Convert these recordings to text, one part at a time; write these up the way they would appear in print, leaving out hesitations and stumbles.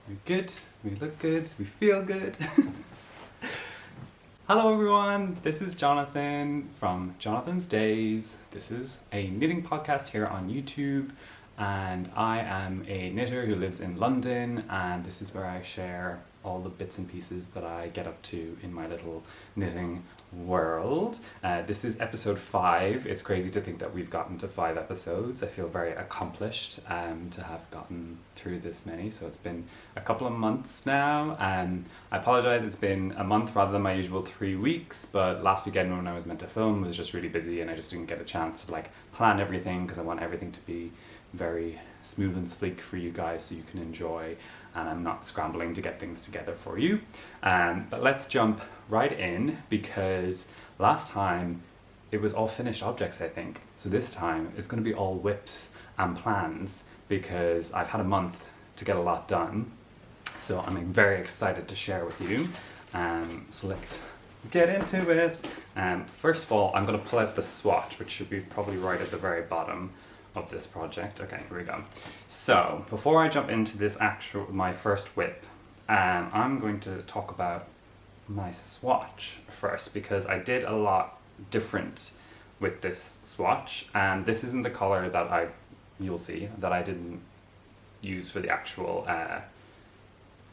We're good, we look good, we feel good. Hello everyone, this is Jonathan from Jonathan's Days. This is a knitting podcast here on YouTube, and I am a knitter who lives in London, and this is where I share all the bits and pieces that I get up to in my little knitting world. This is episode 5. It's crazy to think that we've gotten to 5 episodes. I feel very accomplished to have gotten through this many. So it's been a couple of months now. I apologize, it's been a month rather than my usual 3 weeks, but last weekend when I was meant to film was just really busy and I just didn't get a chance to plan everything because I want everything to be very smooth and sleek for you guys so you can enjoy, and I'm not scrambling to get things together for you. But let's jump right in, because last time it was all finished objects, I think. So this time it's going to be all WIPs and plans, because I've had a month to get a lot done. So I'm very excited to share with you. So let's get into it. First of all, I'm going to pull out the swatch, which should be probably right at the very bottom of this project. Okay, here we go. So before I jump into my first WIP, I'm going to talk about my swatch first, because I did a lot different with this swatch, and this isn't the color that you'll see that I didn't use for the actual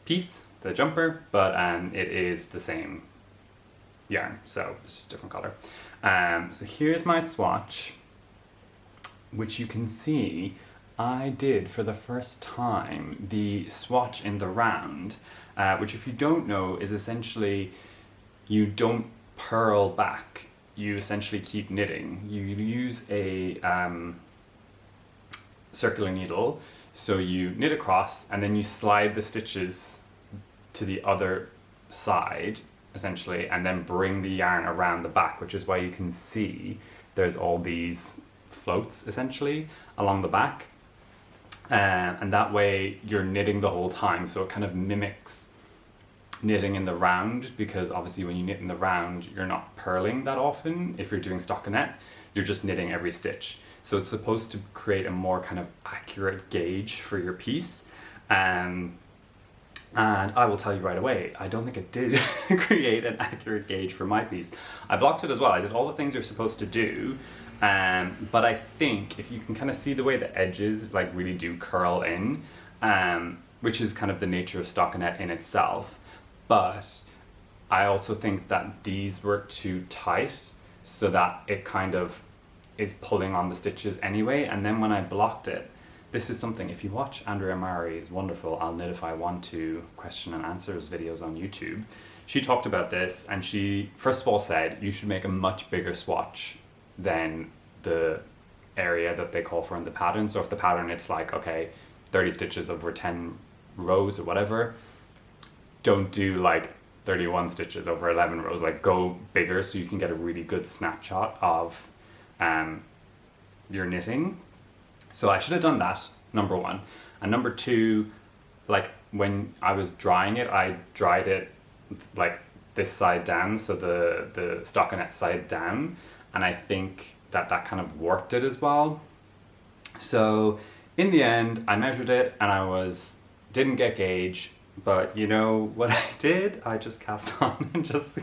piece, the jumper, but it is the same yarn, so it's just a different color. So here's my swatch, which you can see I did for the first time the swatch in the round, which, if you don't know, is essentially you don't purl back, you essentially keep knitting. You use a circular needle, so you knit across and then you slide the stitches to the other side essentially, and then bring the yarn around the back, which is why you can see there's all these floats essentially along the back, and that way you're knitting the whole time, so it kind of mimics knitting in the round, because obviously when you knit in the round you're not purling that often. If you're doing stockinette, you're just knitting every stitch, so it's supposed to create a more kind of accurate gauge for your piece. And I will tell you right away, I don't think it did create an accurate gauge for my piece. I blocked it as well. I did all the things you're supposed to do, but I think if you can kind of see the way the edges really do curl in, which is kind of the nature of stockinette in itself, but I also think that these were too tight, so that it kind of is pulling on the stitches anyway. And then when I blocked it, this is something, if you watch Andrea Mari's wonderful I'll Knit If I Want To question and answers videos on YouTube, she talked about this, and she first of all said you should make a much bigger swatch than the area that they call for in the pattern. So if the pattern it's 30 stitches over 10 rows or whatever, don't do 31 stitches over 11 rows, go bigger so you can get a really good snapshot of your knitting. So I should have done that, number one. And number two, when I was drying it, I dried it this side down, so the stockinette side down, and I think that kind of warped it as well. So in the end, I measured it and I didn't get gauge, but you know what I did? I just cast on and just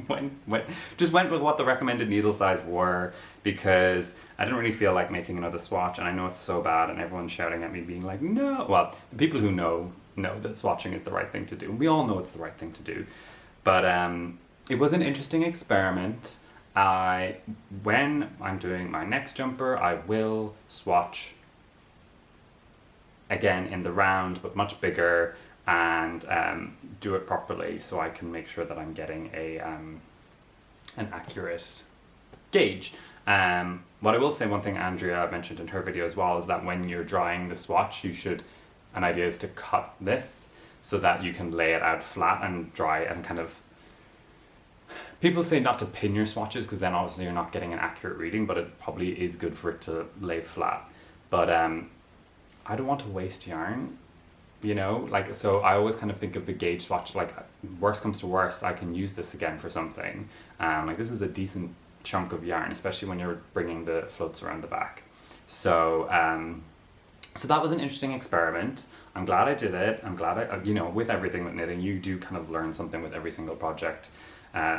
went with what the recommended needle size were, because I didn't really feel like making another swatch, and I know it's so bad and everyone's shouting at me being like, no. Well, the people who know that swatching is the right thing to do. We all know it's the right thing to do, but it was an interesting experiment. When I'm doing my next jumper, I will swatch again in the round, but much bigger, and do it properly so I can make sure that I'm getting an accurate gauge. What I will say, one thing Andrea mentioned in her video as well, is that when you're drying the swatch, an idea is to cut this so that you can lay it out flat and dry it, and kind of, people say not to pin your swatches because then obviously you're not getting an accurate reading, but it probably is good for it to lay flat. But I don't want to waste yarn, so I always kind of think of the gauge swatch, worst comes to worst, I can use this again for something. This is a decent chunk of yarn, especially when you're bringing the floats around the back. So So that was an interesting experiment. I'm glad I did it. I'm glad you know, with everything with knitting, you do kind of learn something with every single project,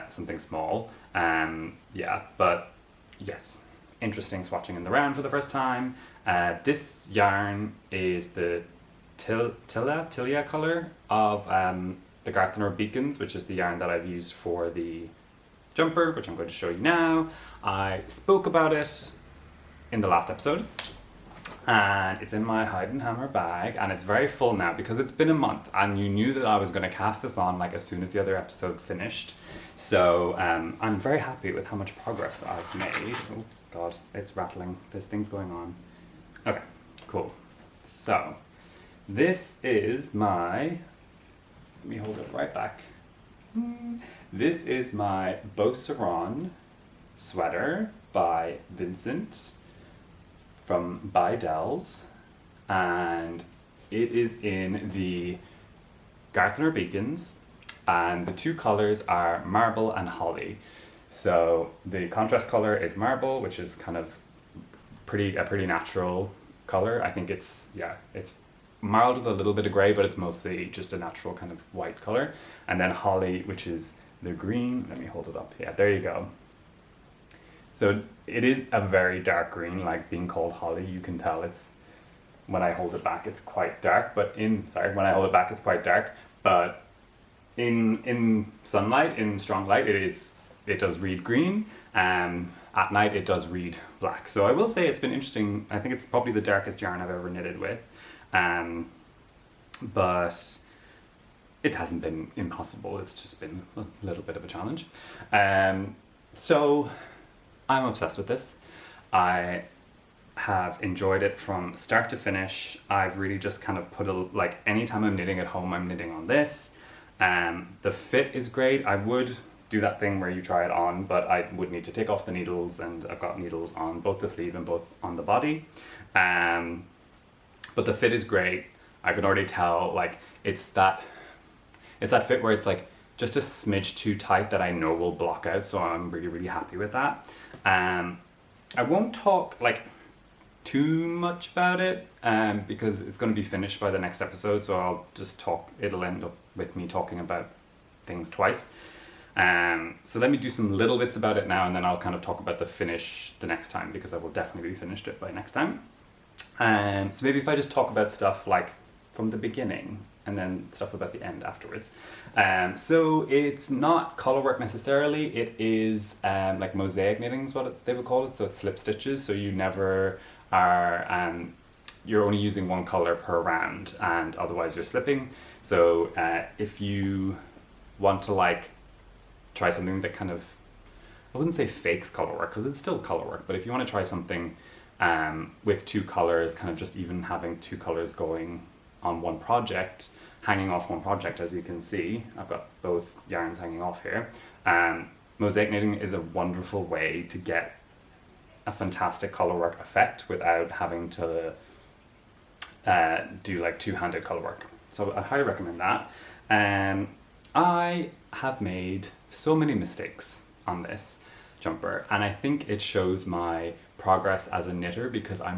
something small. Yeah, but yes, interesting swatching in the round for the first time. This yarn is the Tilla color of the Garthenor Beacons, which is the yarn that I've used for the jumper, which I'm going to show you now. I spoke about it in the last episode, and it's in my Hide and Hammer bag, and it's very full now because it's been a month, and you knew that I was going to cast this on like as soon as the other episode finished. So I'm very happy with how much progress I've made. Oh god, it's rattling. There's things going on. Okay, cool. So this is my, let me hold it right back. This is my Beauceron sweater by Vincent from Dells, and it is in the Garthenor Beacons, and the two colors are marble and holly. So the contrast color is marble, which is kind of a pretty natural color. I think it's marred with a little bit of grey, but it's mostly just a natural kind of white color. And then holly, which is the green. Let me hold it up. Yeah, there you go. So it is a very dark green, like being called holly. You can tell it's, when I hold it back, it's quite dark. But when I hold it back, it's quite dark. But in sunlight, in strong light, it does read green. At night, it does read black. So I will say it's been interesting. I think it's probably the darkest yarn I've ever knitted with. But it hasn't been impossible. It's just been a little bit of a challenge. So I'm obsessed with this. I have enjoyed it from start to finish. I've really just kind of put like anytime I'm knitting at home, I'm knitting on this. The fit is great. I would do that thing where you try it on, but I would need to take off the needles, and I've got needles on both the sleeve and both on the body. But the fit is great. I can already tell, like, it's that fit where it's like just a smidge too tight that I know will block out, so I'm really, really happy with that. I won't talk like too much about it because it's going to be finished by the next episode, so I'll just talk, it'll end up with me talking about things twice. So let me do some little bits about it now, and then I'll kind of talk about the finish the next time, because I will definitely be finished it by next time. So maybe if I just talk about stuff like from the beginning and then stuff about the end afterwards. So it's not colorwork necessarily, it is like mosaic knitting is what they would call it, so it's slip stitches, so you never are, you're only using one color per round, and otherwise you're slipping. So if you want to like try something that kind of, I wouldn't say fakes colorwork because it's still colorwork, but if you want to try something with two colors, kind of just even having two colors going on one project, hanging off one project, as you can see, I've got both yarns hanging off here. Mosaic knitting is a wonderful way to get a fantastic colorwork effect without having to do like two-handed colorwork. So I highly recommend that. I have made so many mistakes on this jumper, and I think it shows my progress as a knitter because I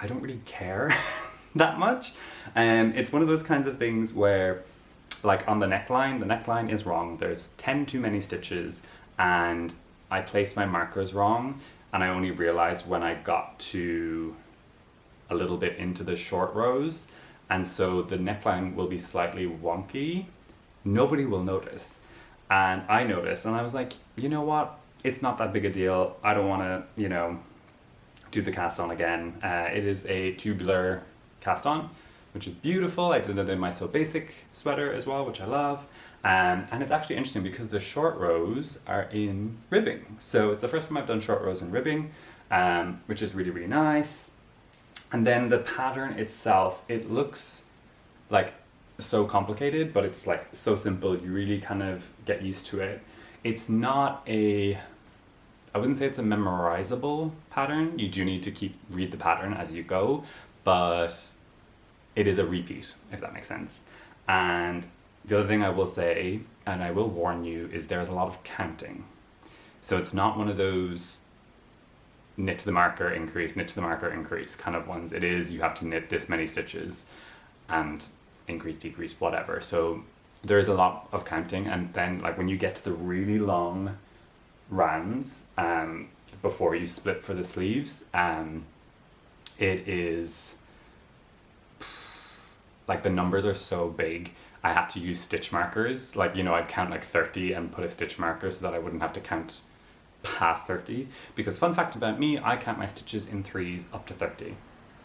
don't really care that much. It's one of those kinds of things where, like on the neckline is wrong. There's 10 too many stitches, and I placed my markers wrong, and I only realized when I got to a little bit into the short rows, and so the neckline will be slightly wonky. Nobody will notice, and I noticed, and I was like, you know what? It's not that big a deal. I don't want to, do the cast on again. It is a tubular cast on, which is beautiful. I did it in my So Basic sweater as well, which I love. And it's actually interesting because the short rows are in ribbing. So it's the first time I've done short rows in ribbing, which is really, really nice. And then the pattern itself, it looks like so complicated, but it's like so simple. You really kind of get used to it. It's not I wouldn't say it's a memorizable pattern. You do need to read the pattern as you go, but it is a repeat, if that makes sense. And the other thing I will say, and I will warn you, is there's a lot of counting. So it's not one of those knit to the marker, increase, knit to the marker, increase kind of ones. It is, you have to knit this many stitches and increase, decrease, whatever. So there is a lot of counting, and then like when you get to the really long rounds before you split for the sleeves, it is like the numbers are so big. I had to use stitch markers, like, you know, I'd count like 30 and put a stitch marker so that I wouldn't have to count past 30, because fun fact about me, I count my stitches in threes up to 30.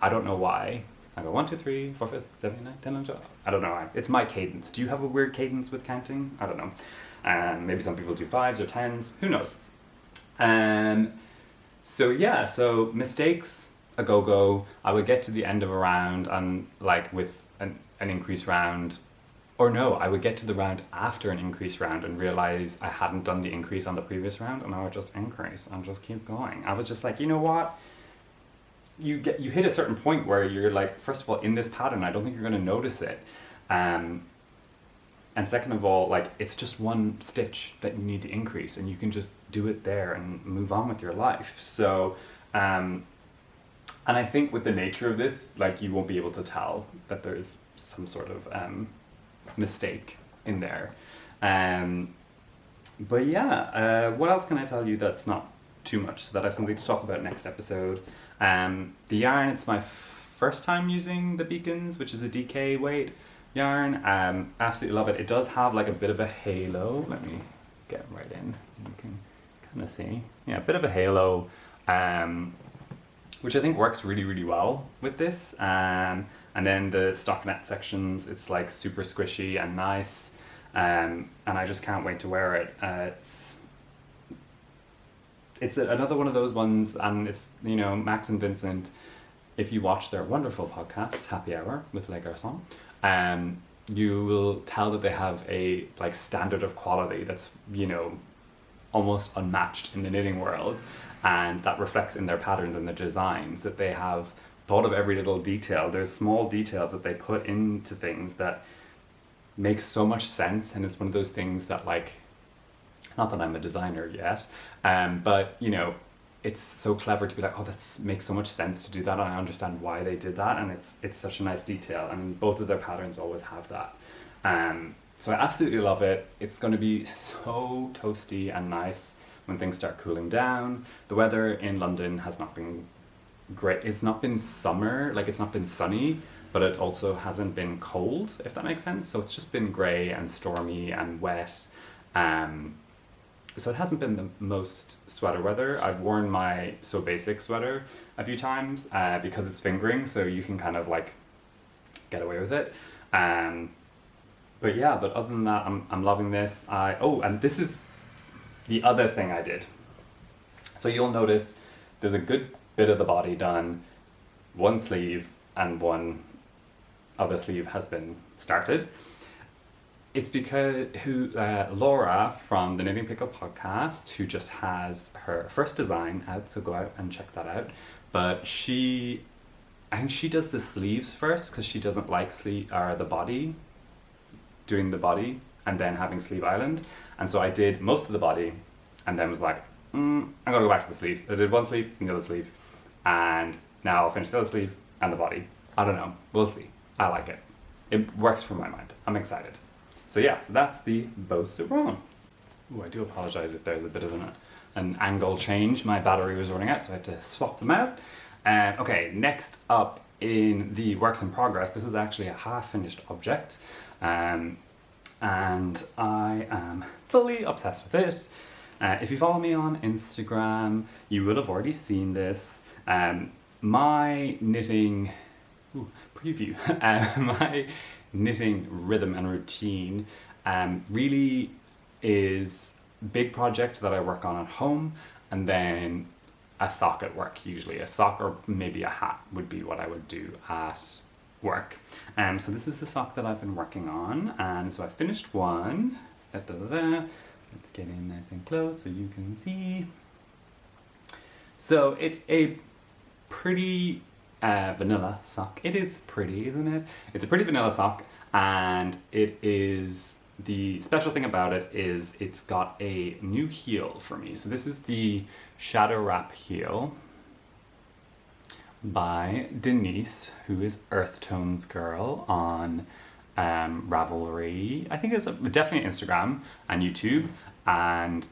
I don't know why. I go 1, 2, 3, 4, 5, 6, 7, 8, 9, 10, 11, 12. I don't know why. It's my cadence. Do you have a weird cadence with counting? I don't know. Maybe some people do 5s or 10s. Who knows? So yeah, so mistakes, a go-go. I would get to the end of a round and like with an increase round, or no, I would get to the round after an increase round and realize I hadn't done the increase on the previous round, and I would just increase and just keep going. I was just like, you know what? You hit a certain point where you're like, first of all, in this pattern, I don't think you're going to notice it. And second of all, like, it's just one stitch that you need to increase, and you can just do it there and move on with your life. So, and I think with the nature of this, like, you won't be able to tell that there's some sort of mistake in there. But yeah, what else can I tell you that's not too much, so that I have something to talk about next episode? The yarn, it's my first time using the Beacons, which is a DK weight yarn. Absolutely love it. It does have like a bit of a halo. Let me get right in. You can kind of see. Yeah, a bit of a halo, which I think works really, really well with this. And then the stockinette sections, it's like super squishy and nice. And I just can't wait to wear it. It's another one of those ones, and it's, you know, Max and Vincent, if you watch their wonderful podcast, Happy Hour with Les Garçons, you will tell that they have a like standard of quality that's, you know, almost unmatched in the knitting world, and that reflects in their patterns and their designs, that they have thought of every little detail. There's small details that they put into things that make so much sense, and it's one of those things that, like, not that I'm a designer yet, but, you know, it's so clever to be like, oh, that makes so much sense to do that, and I understand why they did that, and it's such a nice detail, and both of their patterns always have that. So I absolutely love it. It's going to be so toasty and nice when things start cooling down. The weather in London has not been great. It's not been summer, like, it's not been sunny, but it also hasn't been cold, if that makes sense. So it's just been grey and stormy and wet. So it hasn't been the most sweater weather. I've worn my So Basic sweater a few times because it's fingering, so you can kind of like get away with it. But yeah, but other than that, I'm loving this. And this is the other thing I did. So you'll notice there's a good bit of the body done, one sleeve and one other sleeve has been started. It's because Laura from the Knitting Pickle podcast, who just has her first design out, so go out and check that out. But I think she does the sleeves first because she doesn't like the body, doing the body and then having sleeve island. And so I did most of the body and then was like, I'm gonna go back to the sleeves. I did one sleeve and the other sleeve, and now I'll finish the other sleeve and the body. I don't know, we'll see. I like it. It works for my mind. I'm excited. So yeah, so that's the Beauceron. Ooh, I do apologize if there's a bit of an angle change. My battery was running out, so I had to swap them out. Okay, next up in the works in progress, this is actually a half-finished object, and I am fully obsessed with it. If you follow me on Instagram, you will have already seen this. My knitting preview, my knitting rhythm and routine really is a big project that I work on at home, and then a sock at work. Usually a sock or maybe a hat would be what I would do at work. So this is the sock that I've been working on, and so I finished one. Let's get in nice and close so you can see. So it's a pretty vanilla sock. It is pretty, isn't it? It's a pretty vanilla sock, and it is, the special thing about it is it's got a new heel for me. So this is the Shadow Wrap heel. by Denise, who is Earth Tones Girl on Ravelry. I think it's definitely Instagram and YouTube, and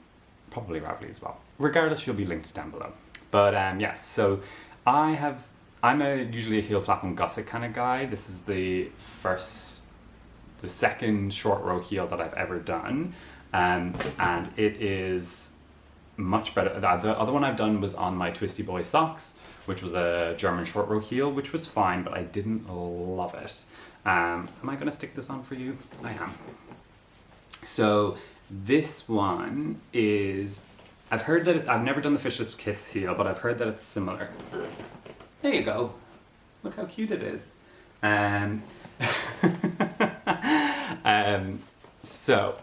probably Ravelry as well. Regardless, she'll be linked down below. But yes, so I'm usually a heel flap and gusset kind of guy. This is the second short row heel that I've ever done, and it is much better. The other one I've done was on my Twisty Boy socks, which was a German short row heel, which was fine, but I didn't love it. Am I going to stick this on for you? I am. So this one is, I've heard that I've never done the Fisher's Kiss heel, but I've heard that it's similar. There you go. Look how cute it is. So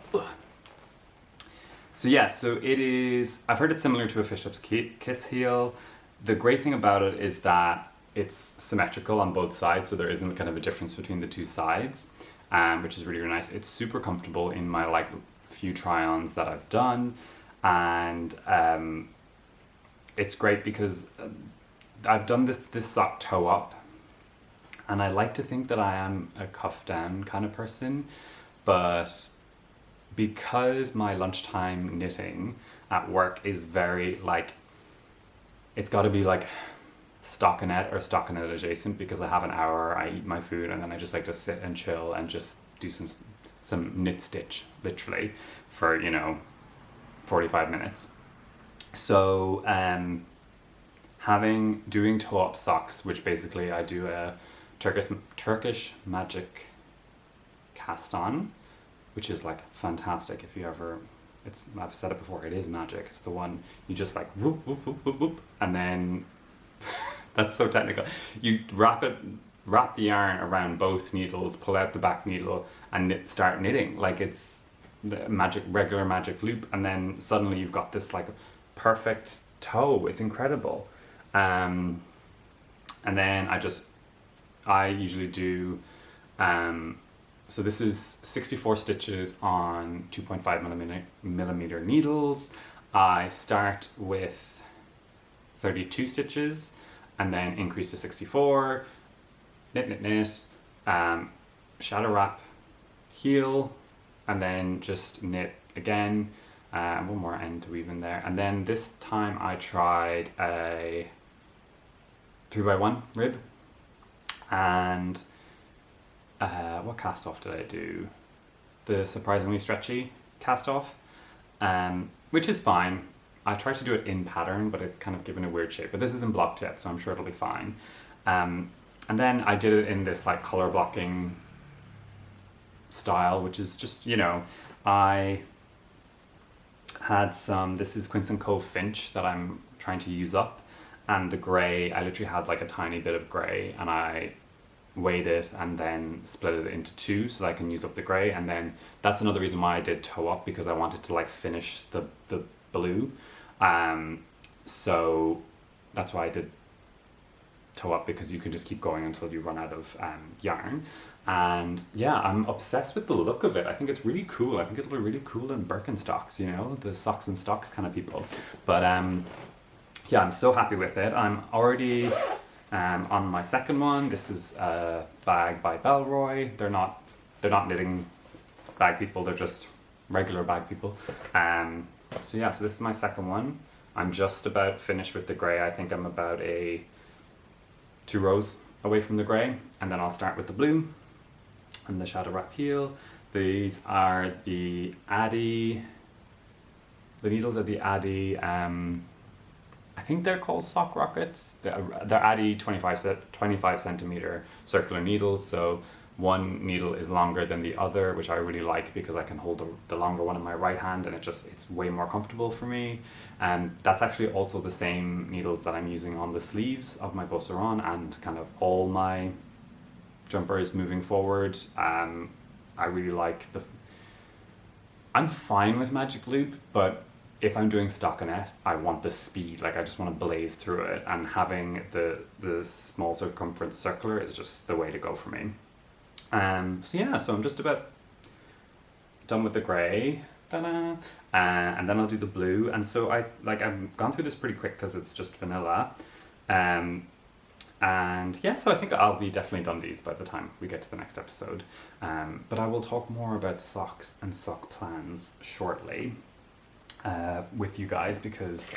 it is, I've heard it's similar to a Bishop's Kiss heel. The great thing about it is that it's symmetrical on both sides, so there isn't kind of a difference between the two sides, which is really, really nice. It's super comfortable in my few try-ons that I've done, and it's great because I've done this sock toe up, and I like to think that I am a cuff down kind of person, but because my lunchtime knitting at work is very it's got to be stockinette or stockinette adjacent, because I have an hour, I eat my food, and then I just like to sit and chill and just do some knit stitch literally for 45 minutes. So doing toe up socks, which basically I do a Turkish magic cast on, which is fantastic. If you ever, I've said it before, it is magic. It's the one you just whoop whoop whoop whoop whoop, and then that's so technical. You wrap the yarn around both needles, pull out the back needle, and start knitting like it's the regular magic loop, and then suddenly you've got this perfect toe. It's incredible. And then I usually do so this is 64 stitches on 2.5 millimeter needles. I start with 32 stitches and then increase to 64, knit, shadow wrap, heel, and then just knit again, one more end to weave in there. And then this time I tried a 3x1 rib, and what cast off did I do? The surprisingly stretchy cast off, which is fine. I tried to do it in pattern, but it's kind of given a weird shape, but this is in block tip, so I'm sure it'll be fine. And then I did it in this color blocking style, which is just, I had this is Quince Co Finch that I'm trying to use up, and the grey, I literally had a tiny bit of grey, and I weighed it and then split it into two so that I can use up the grey. And then that's another reason why I did toe up, because I wanted to finish the blue, so that's why I did toe up, because you can just keep going until you run out of yarn. And yeah, I'm obsessed with the look of it. I think it's really cool. I think it'll be really cool in Birkenstocks, the socks and stocks kind of people. But yeah, I'm so happy with it. I'm already on my second one. This is a bag by Belroy. They're not knitting bag people, they're just regular bag people. So yeah, so this is my second one. I'm just about finished with the grey. I think I'm about 2 rows away from the grey, and then I'll start with the blue and the shadow wrap heel. These are the Addy, the needles are the Addy, I think they're called sock rockets. They're Addy 25 centimeter circular needles, so one needle is longer than the other, which I really like because I can hold the longer one in my right hand, and it's way more comfortable for me. And that's actually also the same needles that I'm using on the sleeves of my Beauceron and kind of all my jumpers moving forward. I really like I'm fine with Magic Loop, but if I'm doing stockinette, I want the speed. I just want to blaze through it, and having the small circumference circular is just the way to go for me. So yeah, so I'm just about done with the grey, and then I'll do the blue. And so I've gone through this pretty quick because it's just vanilla. And yeah, so I think I'll be definitely done these by the time we get to the next episode. But I will talk more about socks and sock plans shortly with you guys, because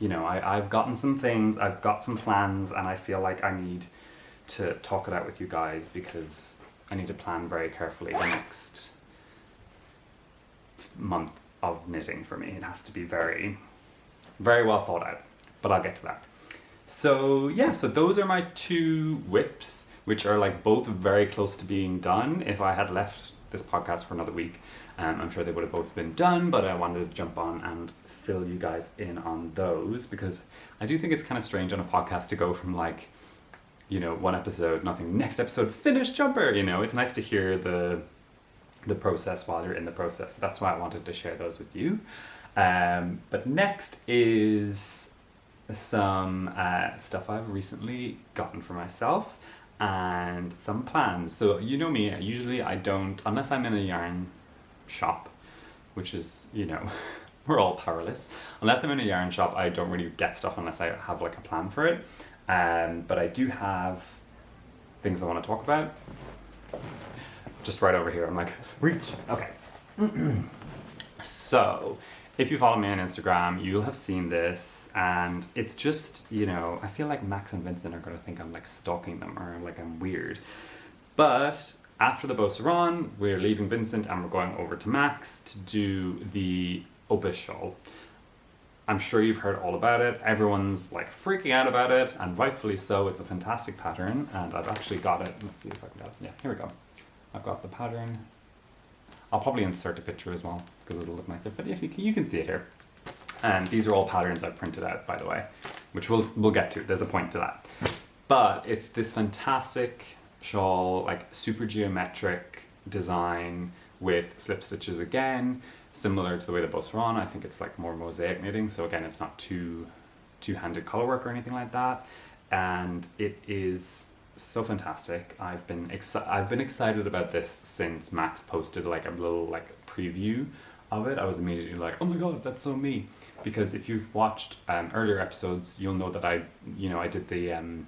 you know, I've gotten some things, I've got some plans, and I feel like I need to talk it out with you guys, because I need to plan very carefully the next month of knitting for me. It has to be very, very well thought out, but I'll get to that. So yeah, so those are my 2 WIPs, which are like both very close to being done. If I had left this podcast for another week, I'm sure they would have both been done, but I wanted to jump on and fill you guys in on those, because I do think it's kind of strange on a podcast to go from like, you know, 1 episode, nothing, next episode, finished jumper, you know. It's nice to hear the process while you're in the process. So that's why I wanted to share those with you. But next is some stuff I've recently gotten for myself and some plans. So you know me, usually I don't, unless I'm in a yarn shop, which is, you know, we're all powerless. Unless I'm in a yarn shop, I don't really get stuff unless I have like a plan for it. But I do have things I want to talk about. Just right over here, I'm like, reach. Okay. So, if you follow me on Instagram, you'll have seen this, and it's just, you know, I feel like Max and Vincent are going to think I'm like stalking them, or like I'm weird. But after the Beauceron, we're leaving Vincent and we're going over to Max to do the Opus Shawl. I'm sure you've heard all about it. Everyone's like freaking out about it, and rightfully so. It's a fantastic pattern, and I've actually got it. Let's see if I can get it. Yeah, here we go. I've got the pattern. I'll probably insert a picture as well, because it'll look nicer, but if you can see it here. And these are all patterns I've printed out, by the way, which we'll get to. There's a point to that. But it's this fantastic shawl, like super geometric design with slip stitches again, similar to the way the Beauceron. I think it's like more mosaic knitting, so again, it's not two-handed color work or anything like that. And it is so fantastic. I've been excited about this since Max posted like a little like preview of it. I was immediately like, oh my god, that's so me. Because if you've watched earlier episodes, you'll know that I did the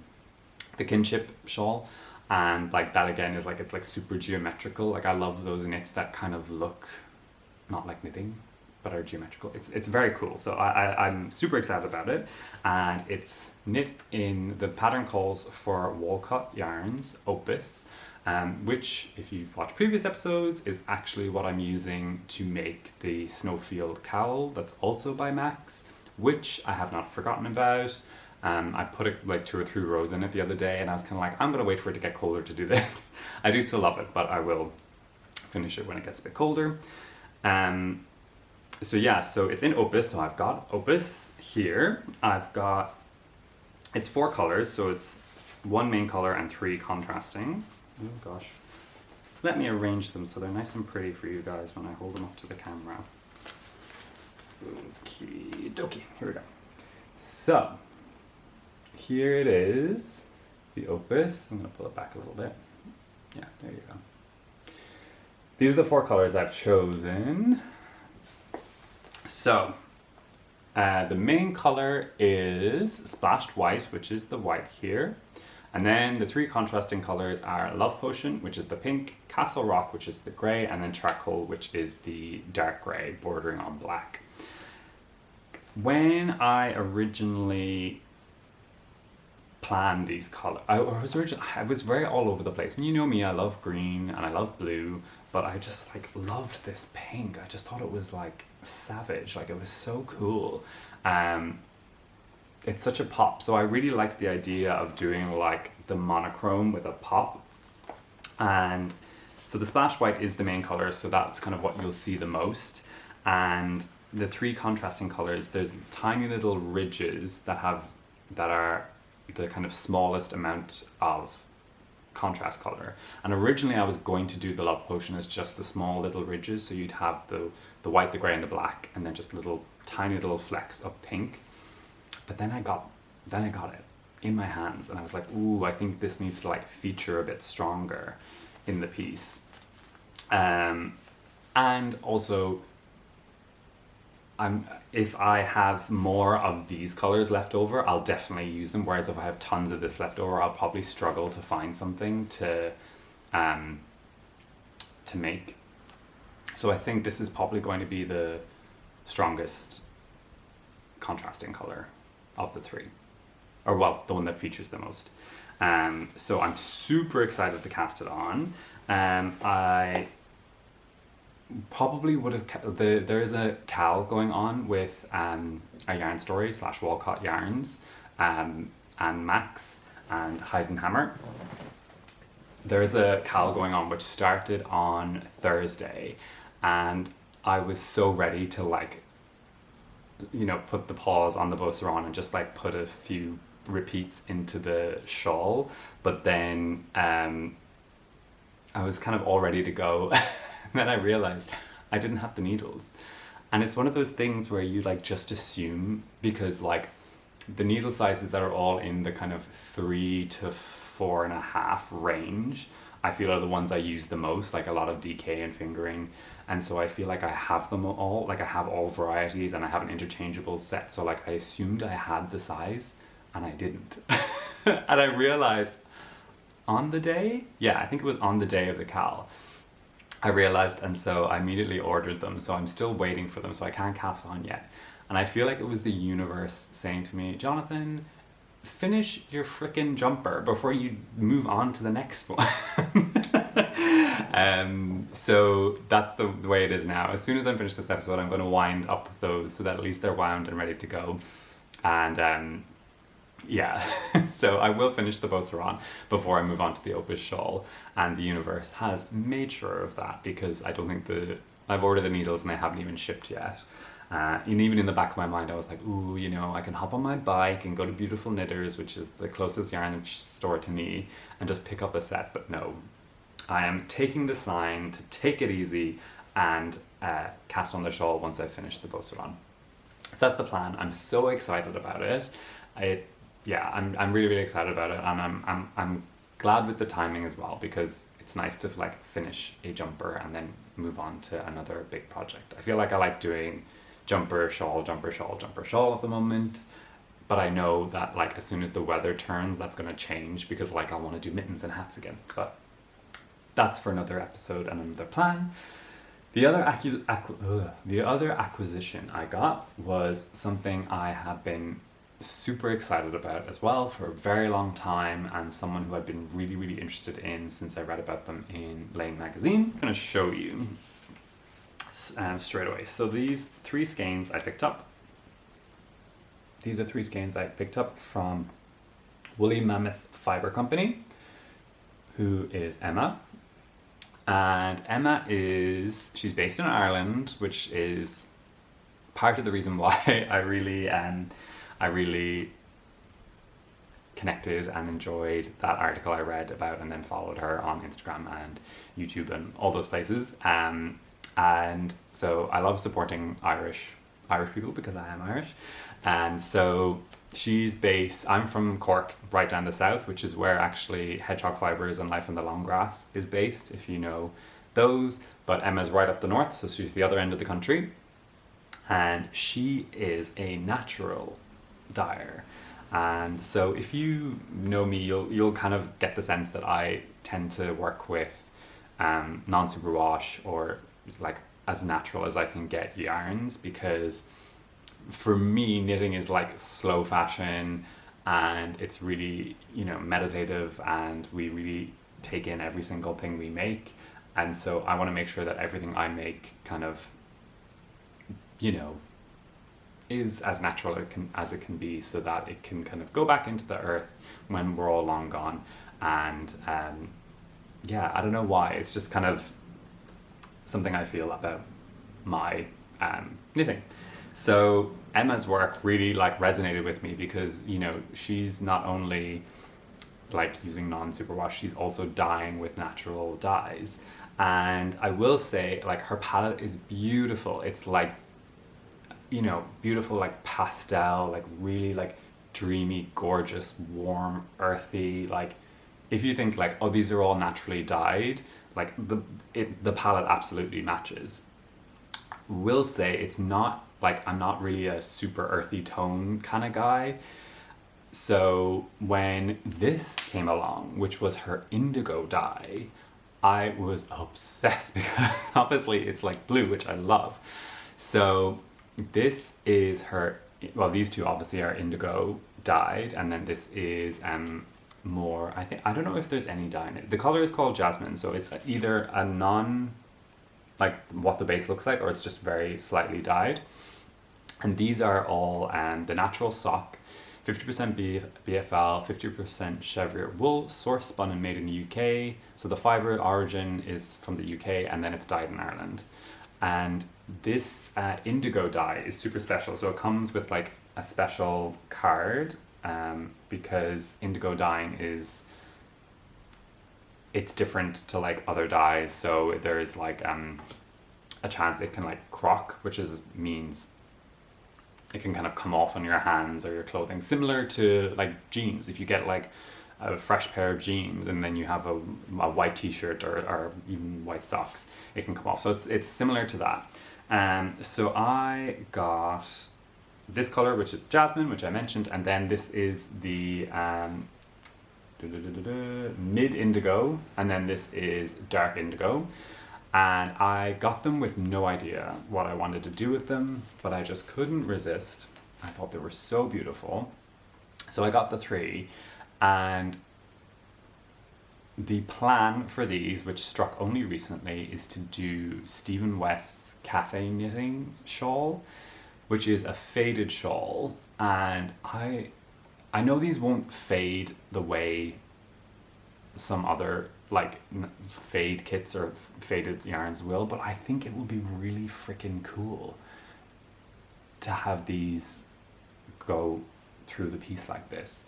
kinship shawl, and like that again is like, it's like super geometrical. Like I love those knits that kind of look not like knitting but are geometrical. It's very cool. So I'm super excited about it, and it's knit in the pattern calls for Walcot Yarns Opus, which, if you've watched previous episodes, is actually what I'm using to make the Snowfield cowl that's also by Max, which I have not forgotten about. I put it like 2 or 3 rows in it the other day, and I was kind of like, I'm going to wait for it to get colder to do this. I do still love it, but I will finish it when it gets a bit colder. So yeah, so it's in Opus, so I've got Opus here. It's 4 colors, so it's 1 main color and 3 contrasting. Oh gosh. Let me arrange them so they're nice and pretty for you guys when I hold them up to the camera. Okie dokie, here we go. So, here it is, the Opus. I'm going to pull it back a little bit. Yeah, there you go. These are the 4 colors I've chosen. So, the main color is Splashed White, which is the white here. And then the 3 contrasting colors are Love Potion, which is the pink, Castlerock, which is the grey, and then Charcoal, which is the dark grey, bordering on black. When I originally planned these colors, I was very all over the place. And you know me, I love green and I love blue, but I just like loved this pink. I just thought it was like savage, like it was so cool. It's such a pop, so I really liked the idea of doing like the monochrome with a pop. And so the Splash White is the main color, so that's kind of what you'll see the most. And the 3 contrasting colors, there's tiny little ridges that are the kind of smallest amount of contrast color. And originally I was going to do the Love Potion as just the small little ridges, so you'd have the white, the grey and the black, and then just tiny little flecks of pink. But then I got it in my hands, and I was like, ooh, I think this needs to like feature a bit stronger in the piece. And also if I have more of these colors left over, I'll definitely use them. Whereas if I have tons of this left over, I'll probably struggle to find something to make. So I think this is probably going to be the strongest contrasting color of the three, or well, the one that features the most. So I'm super excited to cast it on. I probably would have, there is a cal going on with a yarn story / Walcot yarns, and Max and Heidenhammer. There's a cal going on which started on Thursday, and I was so ready to like, you know, put the pause on the Beauceron and just like put a few repeats into the shawl, but then I was kind of all ready to go. And then I realized I didn't have the needles. And it's one of those things where you like just assume, because like the needle sizes that are all in the kind of 3 to 4.5 range, I feel are the ones I use the most, like a lot of DK and fingering. And so I feel like I have them all, like I have all varieties and I have an interchangeable set. So like I assumed I had the size and I didn't. And I realized on the day, I think it was on the day of the cal, I realized, and so I immediately ordered them. So I'm still waiting for them, so I can't cast on yet. And I feel like it was the universe saying to me, Jonathan, finish your frickin' jumper before you move on to the next one. So that's the way it is now. As soon as I'm finished this episode, I'm going to wind up those so that at least they're wound and ready to go. And so I will finish the Beauceron before I move on to the Opus Shawl, and the universe has made sure of that, because I don't think I've ordered the needles and they haven't even shipped yet. And even in the back of my mind I was like, ooh, you know, I can hop on my bike and go to Beautiful Knitters, which is the closest yarn store to me, and just pick up a set. But no, I am taking the sign to take it easy and cast on the shawl once I finish the Beauceron. So that's the plan. I'm so excited about it. I'm really, really excited about it, and I'm glad with the timing as well, because it's nice to like finish a jumper and then move on to another big project. I feel like I like doing jumper, shawl, jumper, shawl, jumper, shawl at the moment, but I know that like as soon as the weather turns, that's going to change, because like I want to do mittens and hats again. But that's for another episode and another plan. The other acquisition I got was something I have been super excited about as well for a very long time, and someone who I've been really, really interested in since I read about them in Lane magazine. I'm going to show you straight away. So these 3 skeins I picked up. These are 3 skeins I picked up from Woolly Mammoth Fibre Company, who is Emma. And Emma she's based in Ireland, which is part of the reason why I really connected and enjoyed that article I read about, and then followed her on Instagram and YouTube and all those places. And so I love supporting Irish people, because I am Irish. And so I'm from Cork, right down the south, which is where actually Hedgehog Fibres and Life in the Long Grass is based, if you know those. But Emma's right up the north, so she's the other end of the country. And she is a natural dyer. And so if you know me, you'll kind of get the sense that I tend to work with non-superwash, or like as natural as I can get yarns, because for me knitting is like slow fashion, and it's really, you know, meditative, and we really take in every single thing we make. And so I want to make sure that everything I make kind of, you know, is as natural as it can be, so that it can kind of go back into the earth when we're all long gone. And I don't know why, it's just kind of something I feel about my knitting. So Emma's work really like resonated with me, because, you know, she's not only like using non-superwash, she's also dyeing with natural dyes. And I will say, like, her palette is beautiful. It's like, you know, beautiful, like pastel, like really like dreamy, gorgeous, warm, earthy. Like if you think like, oh, these are all naturally dyed, like the palette absolutely matches. Will say it's not like I'm not really a super earthy tone kind of guy. So when this came along, which was her indigo dye, I was obsessed because obviously it's like blue, which I love. So this is her, well, these two obviously are indigo dyed, and then this is more, I don't know if there's any dye in it. The color is called Jasmine, so it's either a non, like what the base looks like, or it's just very slightly dyed. And these are all the natural sock, 50% BFL, 50% Chevrier wool, source spun and made in the UK. So the fibre origin is from the UK, and then it's dyed in Ireland. And this indigo dye is super special. So it comes with like a special card, because indigo dyeing it's different to like other dyes. So there is like a chance it can like crock, which means it can kind of come off on your hands or your clothing, similar to like jeans. If you get like a fresh pair of jeans and then you have a white t-shirt or even white socks, it can come off. So it's similar to that. So I got this color, which is Jasmine, which I mentioned, and then this is the mid indigo, and then this is dark indigo. And I got them with no idea what I wanted to do with them, but I just couldn't resist. I thought they were so beautiful. So I got the three, and the plan for these, which struck only recently, is to do Stephen West's Cafe Knitting Shawl, which is a faded shawl. And I know these won't fade the way some other like fade kits or faded yarns will, but I think it will be really freaking cool to have these go through the piece like this.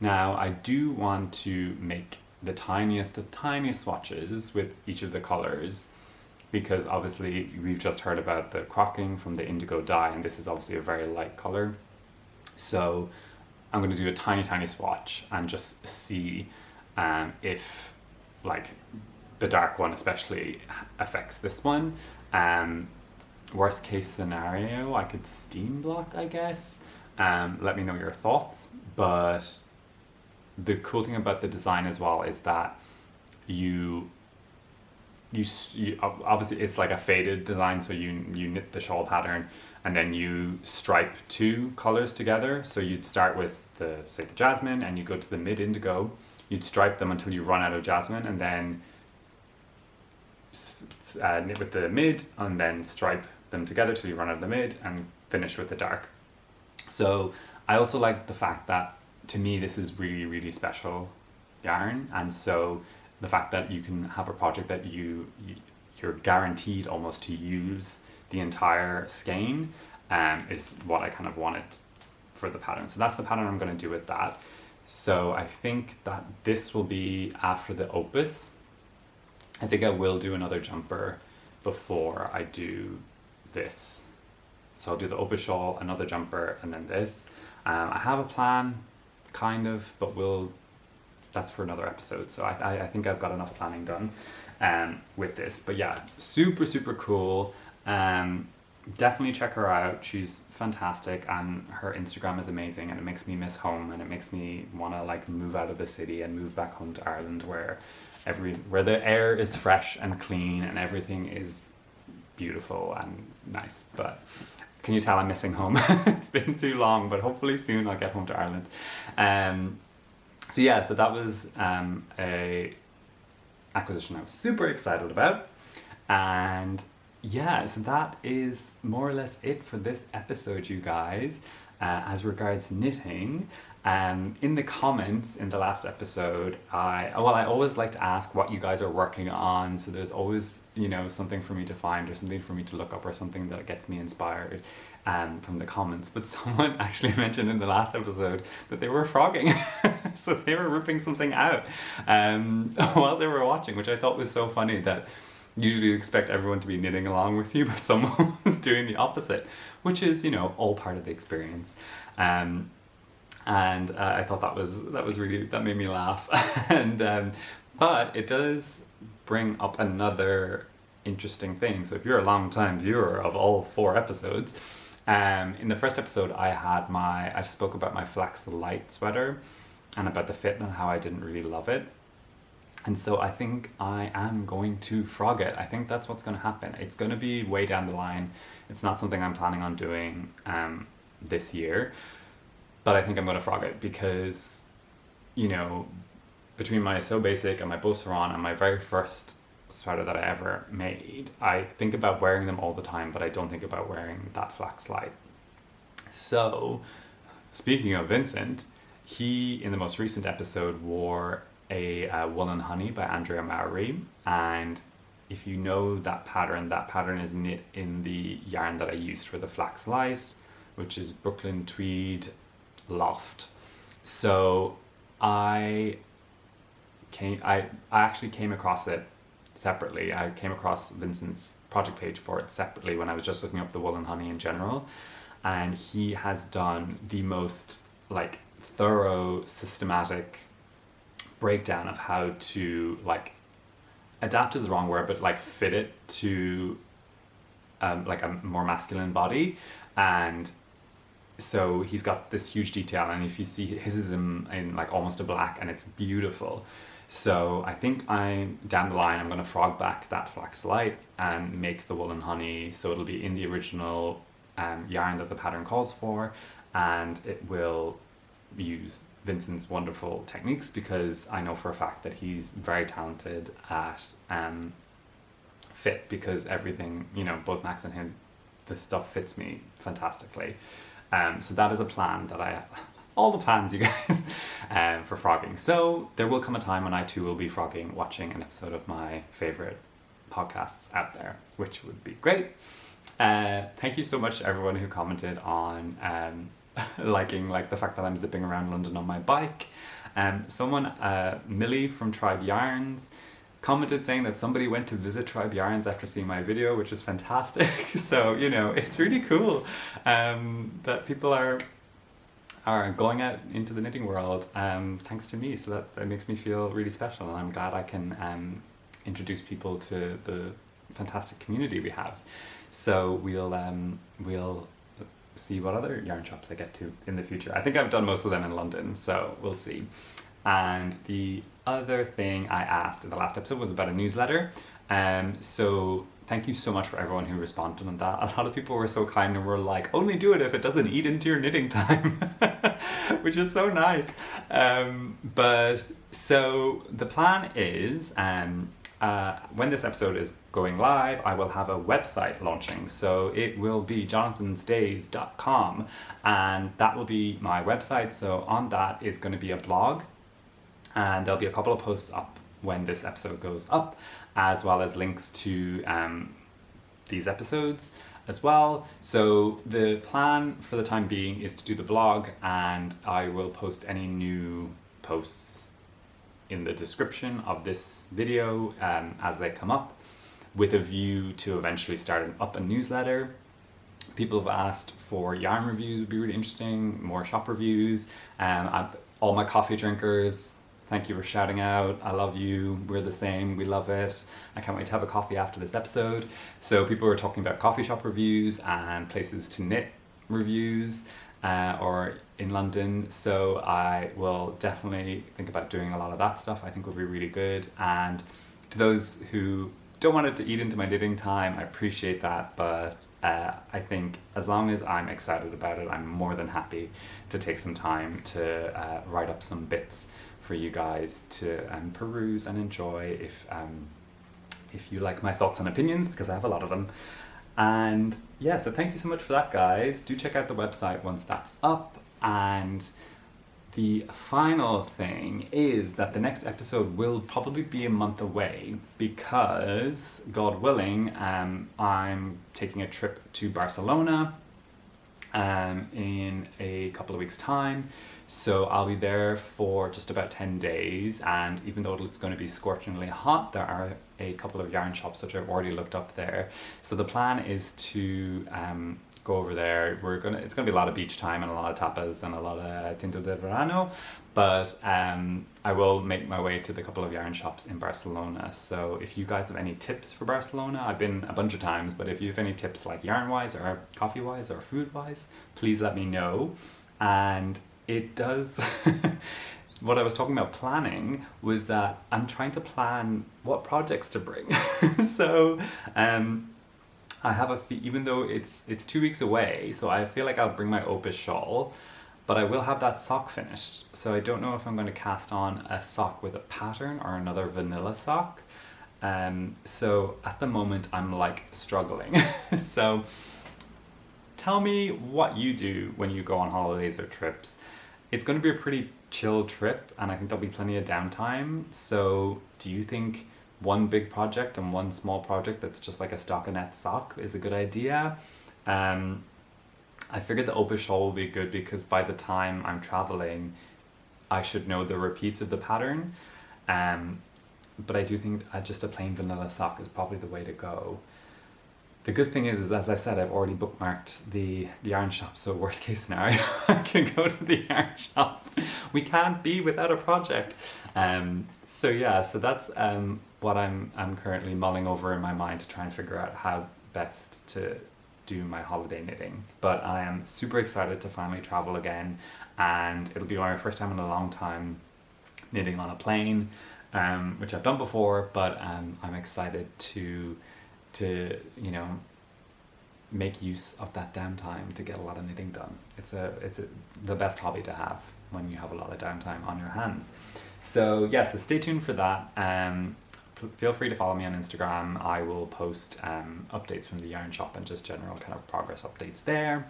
Now I do want to make the tiniest of tiniest swatches with each of the colors, because obviously we've just heard about the crocking from the indigo dye, and this is obviously a very light color. So I'm going to do a tiny swatch and just see if like the dark one especially affects this one. Worst case scenario, I could steam block, I guess. Let me know your thoughts. But the cool thing about the design as well is that you obviously it's like a faded design, so you knit the shawl pattern and then you stripe two colors together. So you'd start with the jasmine, and you go to the mid indigo. You'd stripe them until you run out of jasmine, and then knit with the mid, and then stripe them together till you run out of the mid, and finish with the dark. So I also like the fact that, to me, this is really, really special yarn, and so the fact that you can have a project that you're guaranteed almost to use the entire skein is what I kind of wanted for the pattern. So that's the pattern I'm going to do with that. So I think that this will be after the Opus. I think I will do another jumper before I do this. So I'll do the Opus Shawl, another jumper, and then this. I have a plan, kind of, but that's for another episode. So I think I've got enough planning done with this. But yeah, super, super cool. Definitely check her out. She's fantastic, and her Instagram is amazing, and it makes me miss home, and it makes me want to like move out of the city and move back home to Ireland, where the air is fresh and clean and everything is beautiful and nice. But can you tell I'm missing home? It's been too long, but hopefully soon I'll get home to Ireland. So that was a acquisition I was super excited about. And yeah, so that is more or less it for this episode, you guys. As regards knitting, in the comments in the last episode, I always like to ask what you guys are working on. So there's always, something for me to find or something for me to look up or something that gets me inspired from the comments. But someone actually mentioned in the last episode that they were frogging. So they were ripping something out while they were watching, which I thought was so funny that usually you expect everyone to be knitting along with you, but someone was doing the opposite, which is, all part of the experience. And I thought that made me laugh. But it does bring up another interesting thing. So if you're a long time viewer of all 4 episodes, In the first episode, I spoke about my flax light sweater and about the fit and how I didn't really love it. And so I think I am going to frog it. I think that's what's going to happen. It's going to be way down the line. It's not something I'm planning on doing this year, but I think I'm going to frog it because, between my So Basic and my Beauceron and my very first sweater that I ever made, I think about wearing them all the time, but I don't think about wearing that flax light. So, speaking of Vincent, he, in the most recent episode, wore a Wool and Honey by Andrea Mowry, and if you know that pattern is knit in the yarn that I used for the flax light, which is Brooklyn Tweed Loft. So I actually came across it separately. I came across Vincent's project page for it separately when I was just looking up the Wool and Honey in general, and he has done the most thorough, systematic breakdown of how to adapt is the wrong word, but fit it to a more masculine body. And so he's got this huge detail, and if you see his is in almost a black, and it's beautiful. So I think down the line I'm going to frog back that flax light and make the Wool and Honey so it'll be in the original yarn that the pattern calls for, and it will use Vincent's wonderful techniques, because I know for a fact that he's very talented at fit, because everything, both Max and him, the stuff fits me fantastically. So that is a plan that all the plans, you guys, for frogging. So there will come a time when I too will be frogging, watching an episode of my favorite podcasts out there, which would be great. Thank you so much to everyone who commented on liking the fact that I'm zipping around London on my bike. Someone, Millie from Tribe Yarns, commented saying that somebody went to visit Tribe Yarns after seeing my video, which is fantastic. So it's really cool that people are going out into the knitting world thanks to me. So that makes me feel really special, and I'm glad I can introduce people to the fantastic community we have. So we'll see what other yarn shops I get to in the future. I think I've done most of them in London, so we'll see. And the other thing I asked in the last episode was about a newsletter. So thank you so much for everyone who responded on that. A lot of people were so kind and were like, only do it if it doesn't eat into your knitting time, which is so nice. But so the plan is, when this episode is going live, I will have a website launching. So it will be jonathansdays.com, and that will be my website. So on that is going to be a blog, and there'll be a couple of posts up when this episode goes up, as well as links to these episodes as well. So the plan for the time being is to do the blog, and I will post any new posts in the description of this video as they come up, with a view to eventually starting up a newsletter. People have asked for yarn reviews, would be really interesting, more shop reviews. All my coffee drinkers, thank you for shouting out. I love you. We're the same. We love it. I can't wait to have a coffee after this episode. So people were talking about coffee shop reviews and places to knit reviews or in London. So I will definitely think about doing a lot of that stuff. I think will be really good. And to those who don't want it to eat into my knitting time, I appreciate that, but I think as long as I'm excited about it, I'm more than happy to take some time to write up some bits for you guys to peruse and enjoy if you like my thoughts and opinions, because I have a lot of them. And yeah, so thank you so much for that, guys. Do check out the website once that's up. And the final thing is that the next episode will probably be a month away, because, God willing, I'm taking a trip to Barcelona in a couple of weeks' time. So I'll be there for just about 10 days, and even though it's going to be scorchingly hot, there are a couple of yarn shops which I've already looked up there. So the plan is to go over there. It's gonna be a lot of beach time and a lot of tapas and a lot of tinto de verano, but I will make my way to the couple of yarn shops in Barcelona. So if you guys have any tips for Barcelona, I've been a bunch of times, but if you have any tips like yarn wise or coffee wise or food wise, please let me know. And it does. What I was talking about planning was that I'm trying to plan what projects to bring. So I have even though it's 2 weeks away, so I feel like I'll bring my Opus Shawl, but I will have that sock finished. So I don't know if I'm going to cast on a sock with a pattern or another vanilla sock. So at the moment I'm like struggling. So tell me what you do when you go on holidays or trips. It's going to be a pretty chill trip, and I think there'll be plenty of downtime. So do you think one big project and one small project that's just like a stockinette sock is a good idea? I figured the Opus Shawl will be good because by the time I'm traveling, I should know the repeats of the pattern. But I do think just a plain vanilla sock is probably the way to go. The good thing is as I said, I've already bookmarked the yarn shop, so worst case scenario, I can go to the yarn shop. We can't be without a project. So that's what I'm currently mulling over in my mind to try and figure out how best to do my holiday knitting. But I am super excited to finally travel again, and it'll be my first time in a long time knitting on a plane, which I've done before, but I'm excited to make use of that downtime to get a lot of knitting done. It's the best hobby to have when you have a lot of downtime on your hands. So stay tuned for that. Feel free to follow me on Instagram. I will post updates from the yarn shop and just general kind of progress updates there.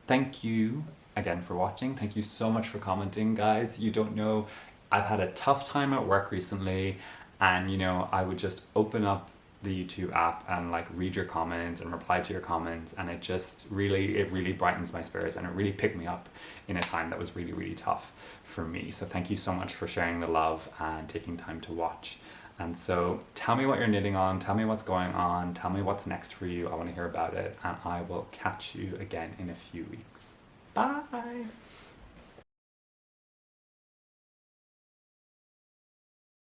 Thank you again for watching. Thank you so much for commenting, guys. You don't know, I've had a tough time at work recently, and I would just open up the YouTube app and like read your comments and reply to your comments, and it really brightens my spirits, and it really picked me up in a time that was really, really tough for me. So thank you so much for sharing the love and taking time to watch. And so tell me what you're knitting on, tell me what's going on, tell me what's next for you. I want to hear about it, and I will catch you again in a few weeks. Bye.